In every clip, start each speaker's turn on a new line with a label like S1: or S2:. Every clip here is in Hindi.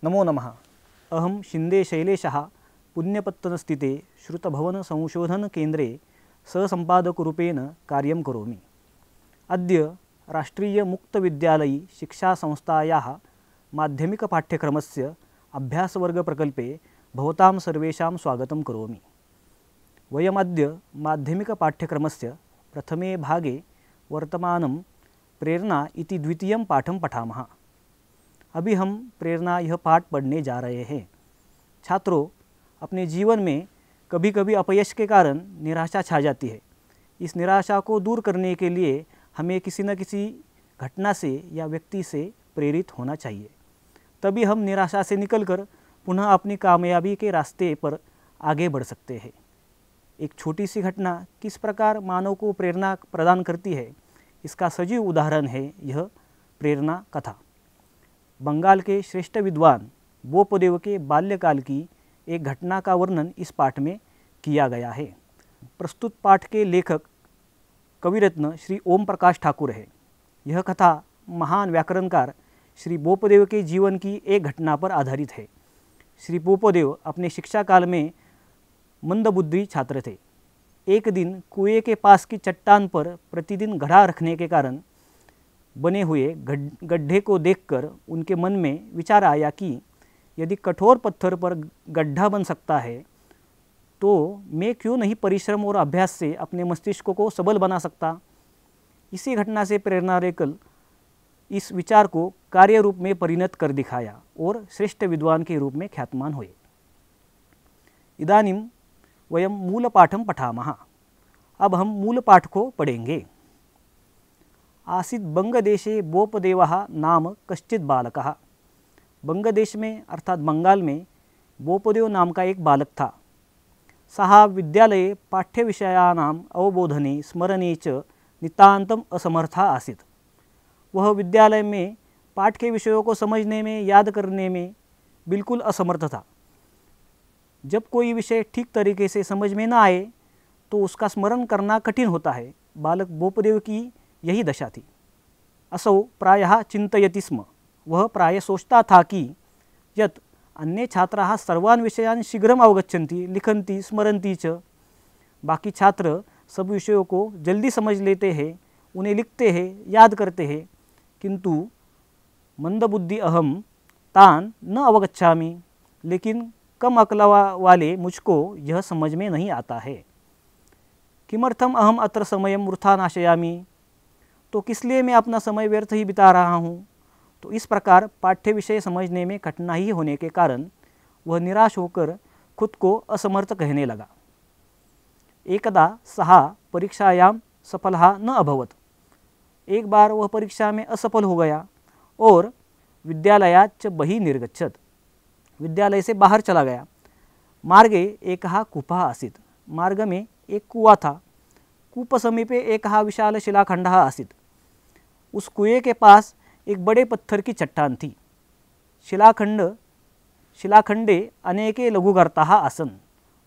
S1: नमो नमः। अहं शिंदे शैलेशः पुण्यपत्तनस्थिते श्रुतभवनसंशोधनकेन्द्रे सहसम्पादकरूपेण कार्यं करोमि। अद्य राष्ट्रीयमुक्तविद्यालयी शिक्षासंस्थायाः माध्यमिकपाठ्यक्रमस्य अभ्यासवर्गप्रकल्पे भवतां सर्वेषां स्वागतं करोमि। वयमद्य माध्यमिकपाठ्यक्रमस्य प्रथमे भागे वर्तमानं प्रेरणा इति द्वितीयं पाठं पठामः। अभी हम प्रेरणा यह पाठ पढ़ने जा रहे हैं। छात्रों, अपने जीवन में कभी कभी अपयश के कारण निराशा छा जाती है। इस निराशा को दूर करने के लिए हमें किसी न किसी घटना से या व्यक्ति से प्रेरित होना चाहिए, तभी हम निराशा से निकलकर पुनः अपनी कामयाबी के रास्ते पर आगे बढ़ सकते हैं। एक छोटी सी घटना किस प्रकार मानव को प्रेरणा प्रदान करती है, इसका सजीव उदाहरण है यह प्रेरणा कथा। बंगाल के श्रेष्ठ विद्वान बोपदेव के बाल्यकाल की एक घटना का वर्णन इस पाठ में किया गया है। प्रस्तुत पाठ के लेखक कविरत्न श्री ओम प्रकाश ठाकुर है। यह कथा महान व्याकरणकार श्री बोपदेव के जीवन की एक घटना पर आधारित है। श्री बोपदेव अपने शिक्षा काल में मंदबुद्धि छात्र थे। एक दिन कुएं के पास की चट्टान पर प्रतिदिन घड़ा रखने के कारण बने हुए गड्ढे को देखकर उनके मन में विचार आया कि यदि कठोर पत्थर पर गड्ढा बन सकता है तो मैं क्यों नहीं परिश्रम और अभ्यास से अपने मस्तिष्क को सबल बना सकता। इसी घटना से प्रेरणा लेकर इस विचार को कार्य रूप में परिणत कर दिखाया और श्रेष्ठ विद्वान के रूप में ख्यातमान हुए। इदानीं वयं मूलपाठं पठामः। अब हम मूल पाठ को पढ़ेंगे। आसीत् बंगदेशे बोपदेवः नाम कश्चित् बालकः। बंगदेश में अर्थात बंगाल में बोपदेव नाम का एक बालक था। सः विद्यालये पाठ्यविषयाणाम् अवबोधने स्मरणे च नितान्तम् असमर्थः आसीत्। वह विद्यालय में पाठ के विषयों को समझने में, याद करने में बिल्कुल असमर्थ था। जब कोई विषय ठीक तरीके से समझ में न आए तो उसका स्मरण करना कठिन होता है। बालक बोपदेव की यही दशा थी। असौ प्रायः चिंतयति स्म। वह प्राय सोचता था कि यत् अन्ये छात्राः सर्वान् विषयान् शीघ्रम् अवगच्छन्ति, लिखन्ति, स्मरन्ति च। बाकी छात्र सब विषयों को जल्दी समझ लेते हैं, उन्हें लिखते हैं, याद करते हैं, किंतु मंदबुद्धि अहम तान न अवगच्छामि। लेकिन कम अक्ल वाले मुझको यह समझ में नहीं आता है। किमर्थम अहम अत्र समयं वृथा नाशयामि। तो किस लिए मैं अपना समय व्यर्थ ही बिता रहा हूँ। तो इस प्रकार पाठ्य विषय समझने में कठिनाई होने के कारण वह निराश होकर खुद को असमर्थ कहने लगा। एकदा सः परीक्षायां सफलः न अभवत्। एक बार वह परीक्षा में असफल हो गया और विद्यालयाच्च बहिः निर्गच्छत्। विद्यालय से बाहर चला गया। मार्गे एकः कूपः आसीत्। मार्ग में एक कुआं था। कूप समीपे एकः विशाल शिलाखंडः आसीत्। उस कुएं के पास एक बड़े पत्थर की चट्टान थी। शिलाखंडे अनेके लघुगर्ताः आसन्।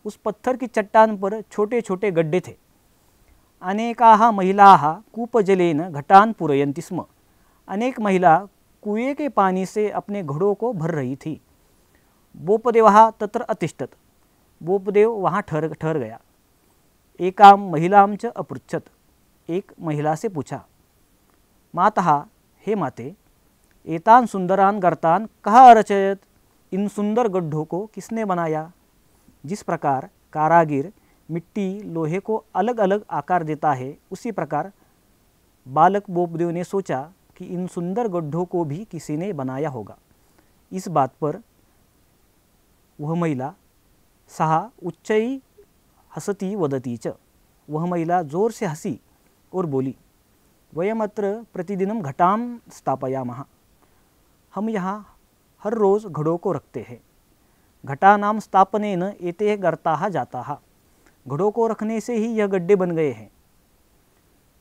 S1: उस पत्थर की चट्टान पर छोटे छोटे गड्ढे थे। अनेकाः महिलाः कूपजलेन घटान् पूरयन्ति स्म। अनेक महिला कुएं के पानी से अपने घड़ों को भर रही थी। बोपदेवः तत्र अतिष्ठत्। बोपदेव वहाँ ठहर गया। एकां महिलां च अपृच्छत्। एक महिला से पूछा, मातः, हे माते, एतान सुंदरान गर्तान कहाँ अरचयत। इन सुंदर गड्ढों को किसने बनाया। जिस प्रकार कारागिर मिट्टी लोहे को अलग अलग आकार देता है, उसी प्रकार बालक बोपदेव ने सोचा कि इन सुंदर गड्ढों को भी किसी ने बनाया होगा। इस बात पर वह महिला सः उच्चैः हसती वदती च। वह महिला जोर से हंसी और बोली, वयम् अत्र प्रतिदिनं घटां स्थापयामः। हम यहाँ हर रोज़ घड़ों को रखते हैं। घटानां स्थापनेन एते गर्ताः जाताः। घड़ों को रखने से ही यह गड्ढे बन गए हैं।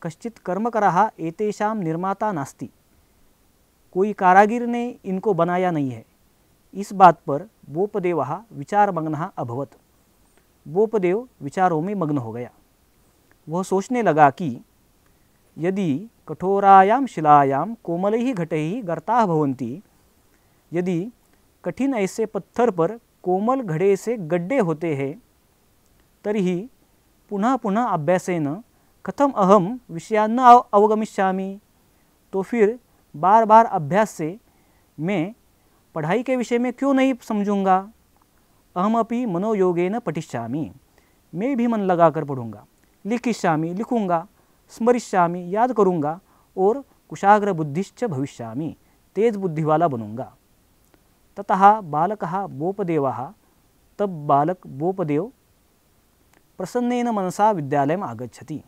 S1: कश्चित् कर्मकरः एतेषां निर्माता नास्ति। कोई कारागिर ने इनको बनाया नहीं है। इस बात पर बोपदेवः विचारमग्नः अभवत्। बोपदेव विचारों में मग्न हो गया। वह सोचने लगा कि यदि कठोरायां शिलायां कोमलैः घटैः गर्ताः भवन्ति, यदि कठिन ऐसे पत्थर पर कोमल घड़े से गड्ढे होते हैं, तर्हि पुनः पुनः अभ्यासेन कथम अहम विषयान् न अवगमिष्यामि। तो फिर बार बार अभ्यास से मैं पढ़ाई के विषय में क्यों नहीं समझूंगा। अहमपि मनोयोगेन पठिष्यामि, मैं भी मन लगाकर पढ़ूंगा। लिखिष्यामि, लिखूंगा। स्मरिष्यामि, याद करूंगा। और कुशाग्र बुद्धिश्च भविष्यामि, तेज बुद्धि वाला बनूंगा। ततः बालकः बोपदेवः, तब बालक बोपदेव प्रसन्नेन मनसा विद्यालयम् आगच्छति,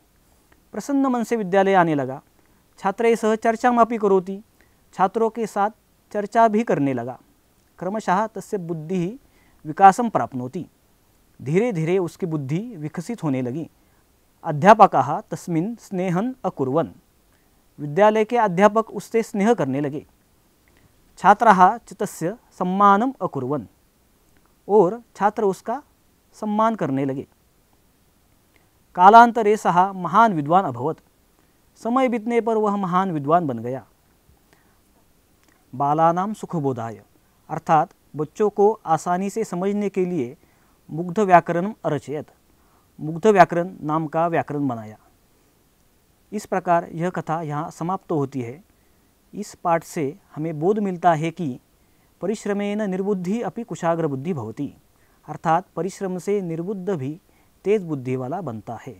S1: प्रसन्न मन से विद्यालय आने लगा। छात्रैः सह चर्चामपि करोति, छात्रों के साथ चर्चा भी करने लगा। क्रमशः तस्य बुद्धिः विकासं प्राप्नोति, धीरे धीरे उसकी बुद्धि विकसित होने लगी। अध्यापकाः तस्मिन् स्नेहन् अकुर्वन्, विद्यालय के अध्यापक उससे स्नेह करने लगे। छात्राः च तस्य सम्मानम् अकुर्वन्, और छात्र उसका सम्मान करने लगे। कालांतरे सः महान विद्वान अभवत्, समय बीतने पर वह महान विद्वान बन गया। बालानां सुखबोधाय, अर्थात बच्चों को आसानी से समझने के लिए मुग्ध व्याकरणम अरचयत, मुग्ध व्याकरण नाम का व्याकरण बनाया। इस प्रकार यह कथा यहाँ समाप्त होती है। इस पाठ से हमें बोध मिलता है कि परिश्रमेन निर्बुद्धि अपि कुशाग्र बुद्धि भवति, अर्थात परिश्रम से निर्बुद्ध भी तेज बुद्धि वाला बनता है।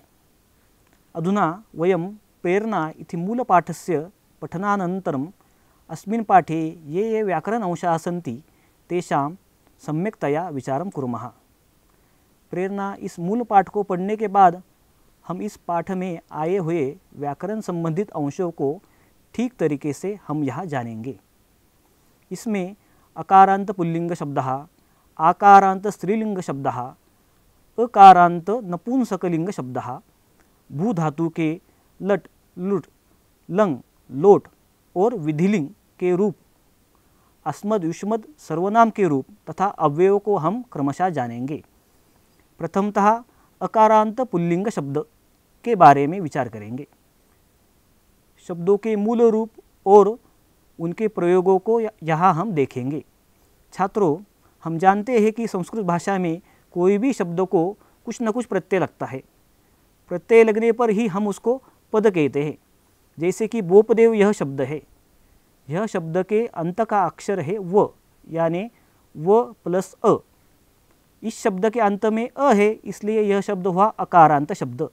S1: अधुना वयं प्रेरणा इति मूलपाठस्य पठनानन्तरम् अस्मिन् पाठे ये व्याकरण अंशाः सन्ति तेषां सम्यक्तया विचारं कुर्मः। प्रेरणा इस मूल पाठ को पढ़ने के बाद हम इस पाठ में आए हुए व्याकरण संबंधित अंशों को ठीक तरीके से हम यहाँ जानेंगे। इसमें अकारांत पुल्लिंग शब्दः, आकारांत स्त्रीलिंग शब्दः, अकारांत नपुंसकलिंग शब्दः, भू धातु के लट, लुट, लंग, लोट और विधिलिंग के रूप, अस्मद युष्मद सर्वनाम के रूप तथा अव्ययों को हम क्रमशः जानेंगे। प्रथमतः अकारांत पुल्लिंग शब्द के बारे में विचार करेंगे। शब्दों के मूल रूप और उनके प्रयोगों को यहाँ हम देखेंगे। छात्रों, हम जानते हैं कि संस्कृत भाषा में कोई भी शब्द को कुछ न कुछ प्रत्यय लगता है। प्रत्यय लगने पर ही हम उसको पद कहते हैं। जैसे कि बोपदेव यह शब्द है, यह शब्द के अंत का अक्षर है व, यानी व प्लस अ। इस शब्द के अंत में अ है, इसलिए यह शब्द हुआ अकारांत शब्द।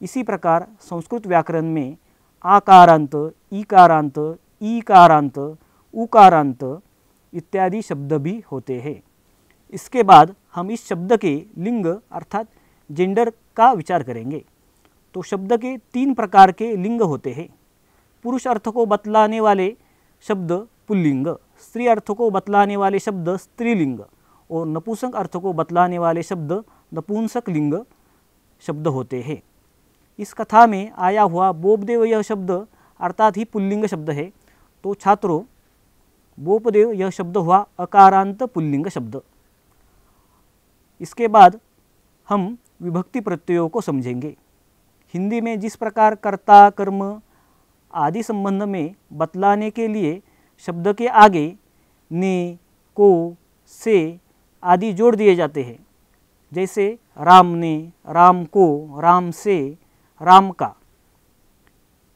S1: इसी प्रकार संस्कृत व्याकरण में आकारांत, ईकारांत, ईकारांत, उकारांत इत्यादि शब्द भी होते हैं। इसके बाद हम इस शब्द के लिंग अर्थात जेंडर का विचार करेंगे। तो शब्द के 3 प्रकार के लिंग होते हैं। पुरुष अर्थ को बतलाने वाले शब्द पुल्लिंग, स्त्री अर्थ को बतलाने वाले शब्द स्त्रीलिंग और नपुंसक अर्थ को बतलाने वाले शब्द नपुंसक लिंग शब्द होते हैं। इस कथा में आया हुआ बोपदेव यह शब्द अर्थात ही पुल्लिंग शब्द है। तो छात्रों, बोपदेव यह शब्द हुआ अकारांत पुल्लिंग शब्द। इसके बाद हम विभक्ति प्रत्ययों को समझेंगे। हिंदी में जिस प्रकार कर्ता, कर्म आदि संबंध में बतलाने के लिए शब्द के आगे ने, को, से आदि जोड़ दिए जाते हैं, जैसे राम ने, राम को, राम से, राम का,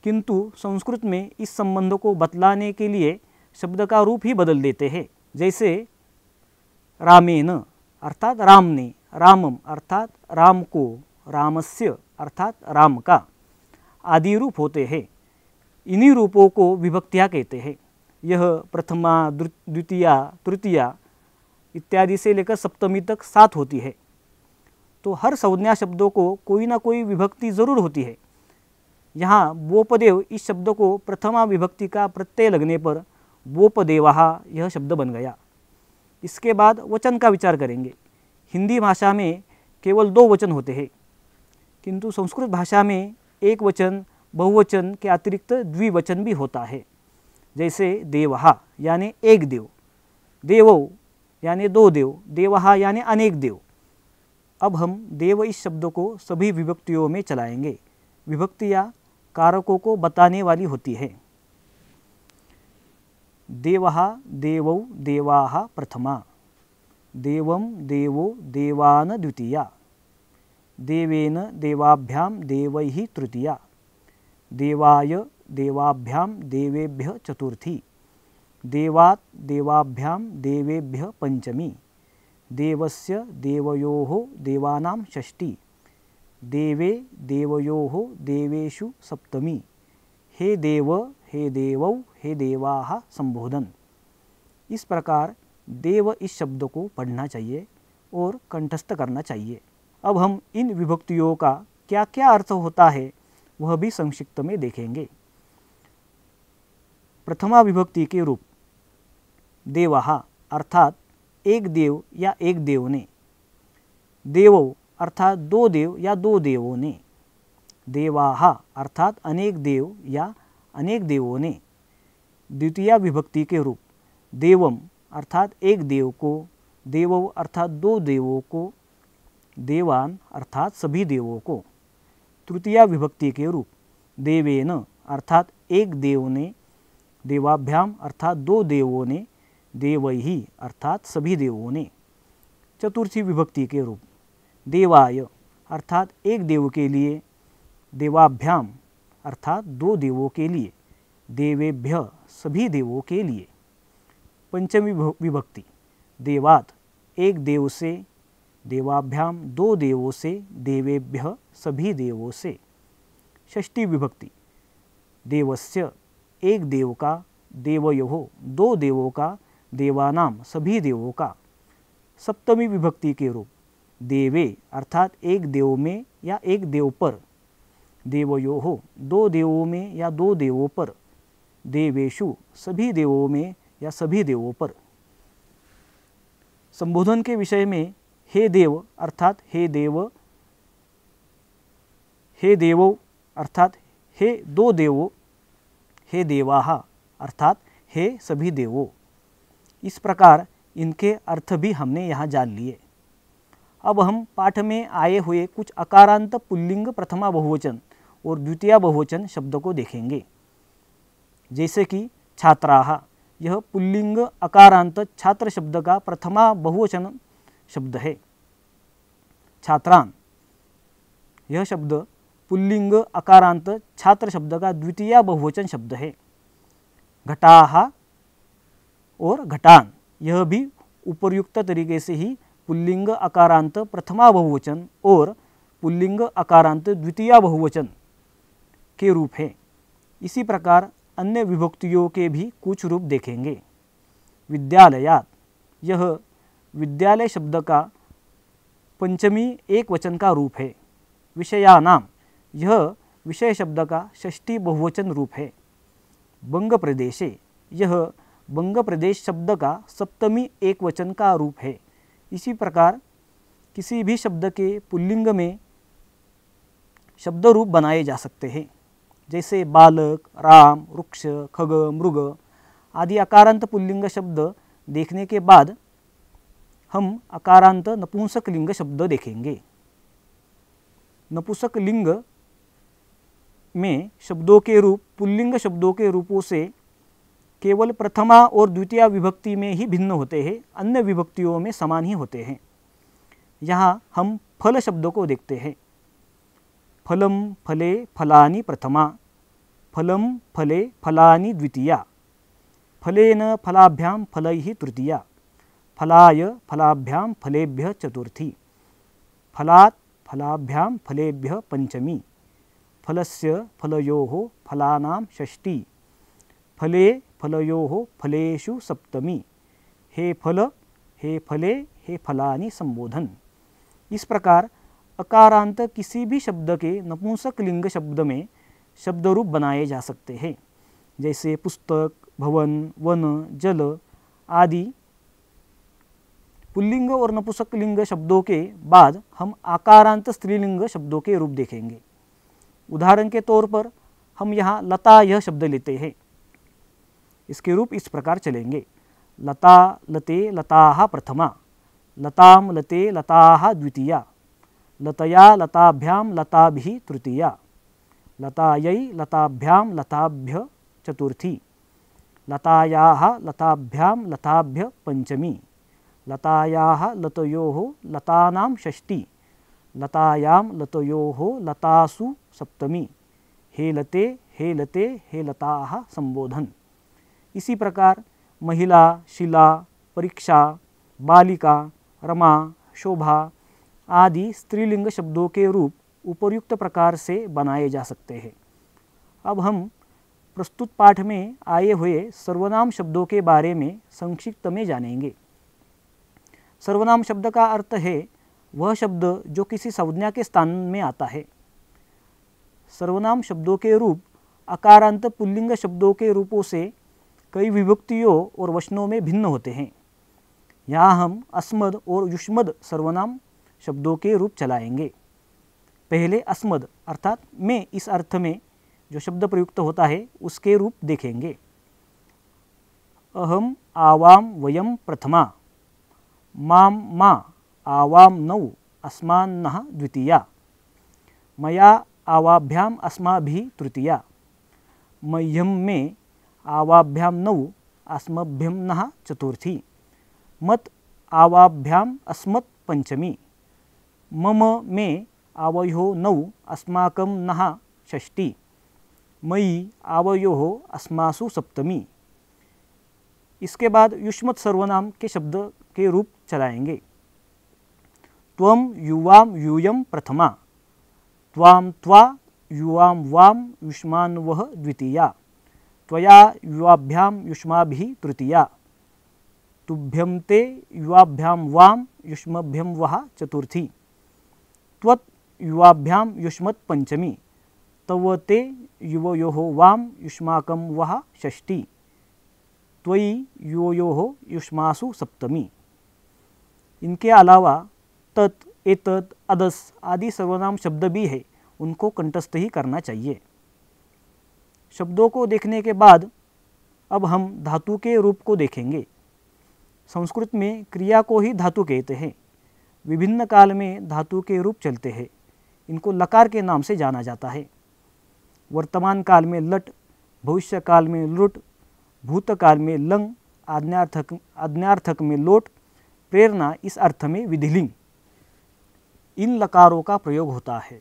S1: किंतु संस्कृत में इस संबंध को बतलाने के लिए शब्द का रूप ही बदल देते हैं। जैसे रामेन अर्थात राम ने, रामम अर्थात राम को, रामस्य अर्थात राम का आदि रूप होते हैं। इन्हीं रूपों को विभक्तियाँ कहते हैं। यह प्रथमा, द्वितीया, तृतीया इत्यादि से लेकर सप्तमी तक 7 होती है। तो हर संज्ञा शब्दों को कोई ना कोई विभक्ति जरूर होती है। यहाँ बोपदेव इस शब्द को प्रथमा विभक्ति का प्रत्यय लगने पर बोपदेवः यह शब्द बन गया। इसके बाद वचन का विचार करेंगे। हिंदी भाषा में केवल 2 वचन होते हैं, किंतु संस्कृत भाषा में एक वचन, बहुवचन के अतिरिक्त द्विवचन भी होता है। जैसे देवः यानी एक देव, देवौ यानी 2 देव, देवः यानी अनेक देव। अब हम देव इस शब्द को सभी विभक्तियों में चलाएंगे। विभक्तियाँ कारकों को बताने वाली होती है। देवः देवौ देवाः प्रथमा, देवं देवो देवान् द्वितीया, देवेन देवाभ्यां देवैः तृतीया, देवाय देवाभ्यां देवेभ्यः चतुर्थी, देवात् देवाभ्यां देवेभ्यः पंचमी, देवस्य देवयोः देवानां षष्ठी, देवे देवयोः देवेषु सप्तमी। हे देव, हे देवौ, हे देवाः संबोधन। इस प्रकार देव इस शब्द को पढ़ना चाहिए और कंठस्थ करना चाहिए। अब हम इन विभक्तियों का क्या क्या अर्थ होता है वह भी संक्षिप्त में देखेंगे। प्रथमा विभक्ति के रूप देवः अर्थात एक देव या एक देव ने, देवो अर्थात दो देव या दो देवों ने, देवाः अर्थात अनेक देव या अनेक देवों ने। द्वितीया विभक्ति के रूप देवम अर्थात एक देव को, देवौ अर्थात दो देवों को, देवान अर्थात सभी देवों को। तृतीया विभक्ति के रूप देवेन अर्थात एक देव ने, देवाभ्याम अर्थात दो देवों ने, देवैहि अर्थात सभी देवों ने। चतुर्थी विभक्ति के रूप देवाय अर्थात एक देव के लिए, देवाभ्याम अर्थात दो देवों के लिए, देवेभ्य सभी देवों के लिए। पंचमी विभक्ति देवात एक देव से, देवाभ्याम दो देवों से, देवेभ्य सभी देवों से। षष्ठी विभक्ति देवस्य एक देव का, देवयोः दो देवों का, देवानाम सभी देवों का। सप्तमी विभक्ति के रूप देवे अर्थात एक देव में या एक देव पर, देवयोः दो देवों में या दो देवों पर, देवेषु सभी देवों में या सभी देवों पर। संबोधन के विषय में हे देव अर्थात हे देव, हे देवो अर्थात हे दो देवो, हे देवाः अर्थात हे सभी देवों। इस प्रकार इनके अर्थ भी हमने यहाँ जान लिए। अब हम पाठ में आए हुए कुछ अकारांत पुल्लिंग प्रथमा बहुवचन और द्वितीय बहुवचन शब्द को देखेंगे। जैसे कि छात्राः, यह पुल्लिंग अकारांत छात्र शब्द का प्रथमा बहुवचन शब्द है। छात्रान, यह शब्द पुल्लिंग अकारांत छात्र शब्द का द्वितीय बहुवचन शब्द है। घटाः और घटान, यह भी उपर्युक्त तरीके से ही पुल्लिंग अकारांत प्रथमा बहुवचन और पुल्लिंग अकारांत द्वितीय बहुवचन के रूप है। इसी प्रकार अन्य विभक्तियों के भी कुछ रूप देखेंगे। विद्यालयात, यह विद्यालय शब्द का पंचमी एक वचन का रूप है। विषयानाम, यह विषय शब्द का षष्ठी बहुवचन रूप है। बंग प्रदेशे, यह बंग प्रदेश शब्द का सप्तमी एक वचन का रूप है। इसी प्रकार किसी भी शब्द के पुल्लिंग में शब्द रूप बनाए जा सकते हैं। जैसे बालक, राम, वृक्ष, खग, मृग आदि अकारांत पुल्लिंग शब्द देखने के बाद हम अकारांत नपुंसक लिंग शब्द देखेंगे। नपुंसक लिंग में शब्दों के रूप पुल्लिंग शब्दों के रूपों से केवल प्रथमा और द्वितीय विभक्ति में ही भिन्न होते हैं, अन्य विभक्तियों में समान ही होते हैं। यहाँ हम फल शब्दों को देखते हैं। फलम फले फलानि प्रथमा, फलम फले फलानि द्वितीया, फलेन फलाभ्याम फलैः तृतीया, फलाय फलाभ्याम फलेभ्यः चतुर्थी, फलात् फलाभ्याम फलेभ्यः पंचमी, फलस्य फलयोः फलानां षष्ठी, फले फलयोः फलेषु सप्तमी। हे फल, हे फले, हे फलानि संबोधन। इस प्रकार अकारांत किसी भी शब्द के नपुंसक लिंग शब्द में शब्द रूप बनाए जा सकते हैं। जैसे पुस्तक, भवन, वन, जल आदि। पुल्लिंग और नपुंसक लिंग शब्दों के बाद हम आकारांत स्त्रीलिंग शब्दों के रूप देखेंगे। उदाहरण के तौर पर हम यहाँ लता यह शब्द लेते हैं। इसके रूप इस प्रकार चलेंगे। लता लते लताः प्रथमा, लताम लते लताः द्वितीया, लतया लताभ्याम लताभिः तृतीया, लतायै लताभ्याम लताभ्य चतुर्थी, लतायाः लताभ्यां लताभ्य पंचमी, लतायाः लतयोः लतानां षष्ठी, लतायां लतयोः लतासु सप्तमी, हे लते हे लते हे लताः संबोधन। इसी प्रकार महिला, शिला, परीक्षा, बालिका, रमा, शोभा आदि स्त्रीलिंग शब्दों के रूप उपर्युक्त प्रकार से बनाए जा सकते हैं। अब हम प्रस्तुत पाठ में आए हुए सर्वनाम शब्दों के बारे में संक्षिप्त में जानेंगे। सर्वनाम शब्द का अर्थ है वह शब्द जो किसी संज्ञा के स्थान में आता है। सर्वनाम शब्दों के रूप अकारांत पुल्लिंग शब्दों के रूपों से कई विभक्तियों और वचनों में भिन्न होते हैं। यहाँ हम अस्मद और युष्मद सर्वनाम शब्दों के रूप चलाएंगे। पहले अस्मद अर्थात मैं इस अर्थ में जो शब्द प्रयुक्त होता है उसके रूप देखेंगे। अहम आवाम वयम प्रथमा, माम मा आवाम नौ अस्मान्नः द्वितीया, मया आवाभ्याम अस्माभिः तृतीया, मह्यम में आवाभ्याम नौ अस्मभ्यम नः चतुर्थी, मत आवाभ्याम अस्मत् पंचमी, मम में आवयोः नौ अस्माकं नः षष्ठी, मयि आवयोः अस्मासु सप्तमी। इसके बाद युष्मत् सर्वनाम के शब्द के रूप चलाएंगे। त्वम युवाम यूयम प्रथमा, त्वाम त्वा युवाम वाम युष्मान्वः द्वितीया, त्वया युवाभ्याम युष्माभिः तृतीया, तुभ्यं ते युवाभ्याम वाम युष्मभ्यम वः चतुर्थी, त्वत् युवाभ्याम युष्मत् पंचमी, तव ते युवयोः वाम युष्माकं वः षष्ठी, त्वयि युवयोः युष्मासु सप्तमी। इनके अलावा तत्, एतत्, अदस आदि सर्वनाम शब्द भी है, उनको कंठस्थ ही करना चाहिए। शब्दों को देखने के बाद अब हम धातु के रूप को देखेंगे। संस्कृत में क्रिया को ही धातु कहते हैं। विभिन्न काल में धातु के रूप चलते हैं। इनको लकार के नाम से जाना जाता है। वर्तमान काल में लट, भविष्य काल में लुट, भूतकाल में लंग, आज्ञार्थक में लोट, प्रेरणा इस अर्थ में विधिलिंग। इन लकारों का प्रयोग होता है।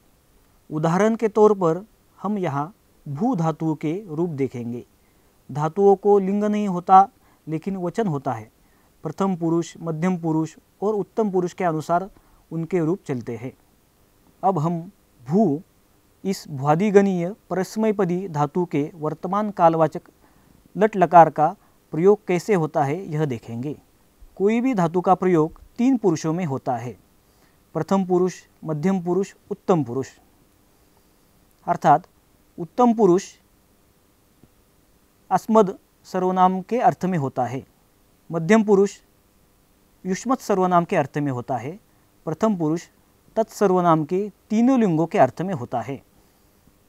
S1: उदाहरण के तौर पर हम यहाँ भू धातु के रूप देखेंगे। धातुओं को लिंग नहीं होता लेकिन वचन होता है। प्रथम पुरुष, मध्यम पुरुष और उत्तम पुरुष के अनुसार उनके रूप चलते हैं। अब हम भू इस भ्वादिगणीय परस्मैपदी धातु के वर्तमान कालवाचक लट लकार का प्रयोग कैसे होता है यह देखेंगे। कोई भी धातु का प्रयोग 3 पुरुषों में होता है, प्रथम पुरुष, मध्यम पुरुष, उत्तम पुरुष। अर्थात उत्तम पुरुष अस्मद सर्वनाम के अर्थ में होता है, मध्यम पुरुष युष्मत् सर्वनाम के अर्थ में होता है, प्रथम पुरुष तत्सर्वनाम के तीनों लिंगों के अर्थ में होता है।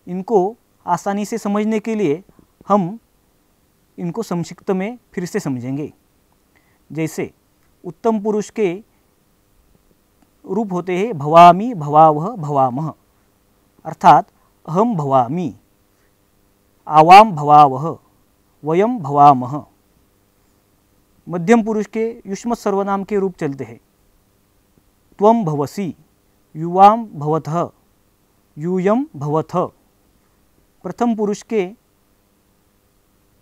S1: इनको आसानी से समझने के लिए हम इनको संक्षिप्त में फिर से समझेंगे। जैसे उत्तम पुरुष के रूप होते हैं भवामी, भवावह, भवामः। अर्थात अहम भवामी, आवाम भवावह, वयम भवामः। मध्यम पुरुष के युष्मत् सर्वनाम के रूप चलते हैं त्वम भवसि, युवाम भवतः, यूयम भवथ। प्रथम पुरुष के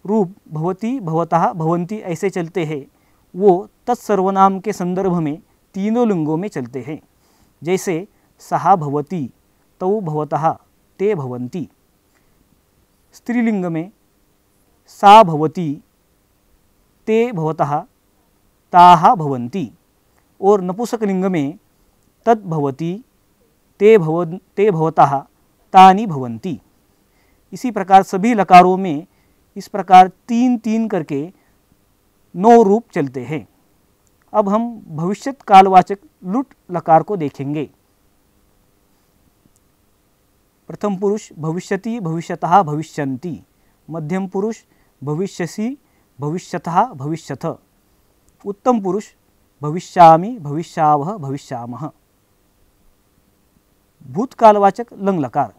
S1: रूप भवती, भवतः, भवन्ति ऐसे चलते हैं। वो तत्सर्वनाम के संदर्भ में तीनों लिंगों में चलते हैं। जैसे सहा भवती, तौ भवतः, ते भवन्ति। स्त्रीलिंग में सा भवती, ते भवतः, ताः भवन्ति। और नपुंसकलिंग में तद् भवति, ते भवतः, तानि भवन्ति। इसी प्रकार सभी लकारों में इस प्रकार 3-3 करके 9 रूप चलते हैं। अब हम भविष्यत कालवाचक लुट लकार को देखेंगे। प्रथम पुरुष भविष्यति, भविष्यतः, भविष्यन्ति। मध्यम पुरुष भविष्यसि, भविष्यतः, भविष्यथ। उत्तम पुरुष भविष्यामि, भविष्यावह, भविष्यामः। भूतकालवाचक लंग लकार।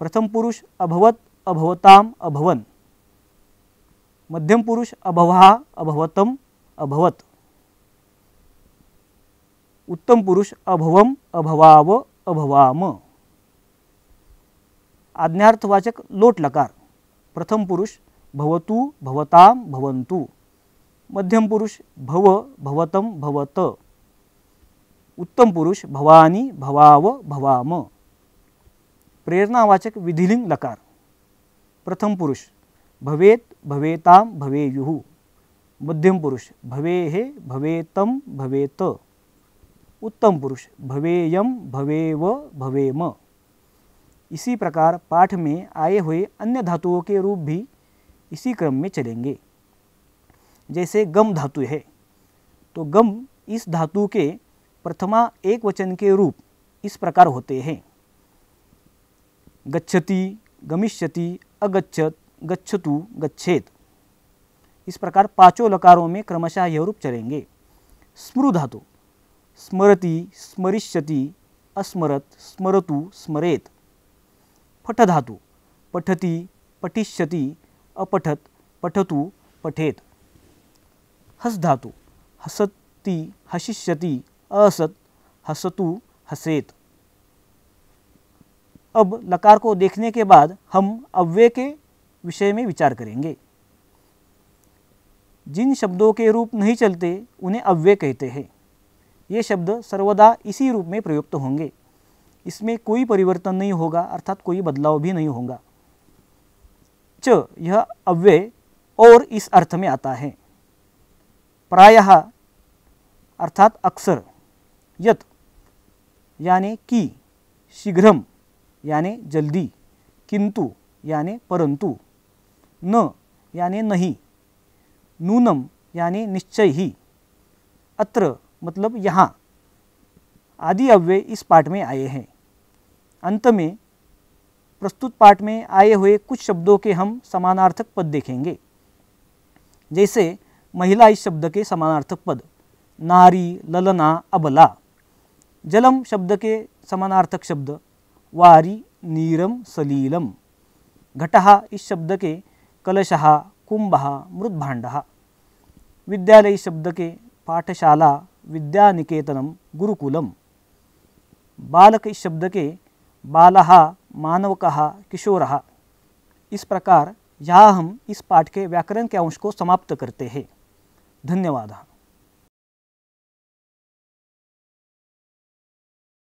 S1: प्रथम पुरुष अभवत, अभवताम, अभवन। मध्यम पुरुष अभवः अभवतम अभवत। उत्तम पुरुष अभवम अभवाव अभवाम। आज्ञार्थवाचक लोट लकार। प्रथम पुरुष भवतु भवताम भवन्तु। मध्यम पुरुष भव भवतम भवत। उत्तम पुरुष भवानी भवाव भवाम। प्रेरणावाचक विधिलिंग लकार। प्रथम पुरुष भवेत भवेताम भवेयुः। मध्यम पुरुष भवेः भवेतम भवेत। उत्तम पुरुष भवेयम भवेव भवेम। इसी प्रकार पाठ में आए हुए अन्य धातुओं के रूप भी इसी क्रम में चलेंगे। जैसे गम धातु है तो गम इस धातु के प्रथमा एक वचन के रूप इस प्रकार होते हैं। गच्छति, गमिष्यति, अगच्छत, गच्छतु, गच्छेत। इस प्रकार पांचों लकारों में क्रमशः यह रूप चलेंगे। स्मृ धातु स्मरति, स्मरिष्यति, अस्मरत, स्मरतु, स्मरेत। फट धातु पठति, पठिष्यति, अपठत, पठतु, पठेत। हस धातु हसति, हसिष्यति, असत, हसतु, हसेत। अब लकार को देखने के बाद हम अव्यय के विषय में विचार करेंगे। जिन शब्दों के रूप नहीं चलते उन्हें अव्यय कहते हैं। ये शब्द सर्वदा इसी रूप में प्रयुक्त होंगे। इसमें कोई परिवर्तन नहीं होगा, अर्थात कोई बदलाव भी नहीं होगा। च यह अव्यय और इस अर्थ में आता है। प्रायः अर्थात अक्सर। यत यानी कि, शीघ्रम यानी जल्दी, किंतु यानी परंतु, न यानी नहीं, नूनम यानी निश्चय ही, अत्र मतलब यहाँ आदि अव्यय इस पाठ में आए हैं। अंत में प्रस्तुत पाठ में आए हुए कुछ शब्दों के हम समानार्थक पद देखेंगे। जैसे महिला इस शब्द के समानार्थक पद नारी, ललना, अबला। जलम शब्द के समानार्थक शब्द वारी, नीरम, सलीलम। घटः इस शब्द के कलशः, कुंभः, मृद्भाण्डः। विद्यालय इस शब्द के पाठशाला, विद्यानिकेतनम, गुरुकुलम। बालक इस शब्द के बालः, मानवकः, किशोरः। इस प्रकार यहाँ हम इस पाठ के व्याकरण के अंश को समाप्त करते हैं। धन्यवाद।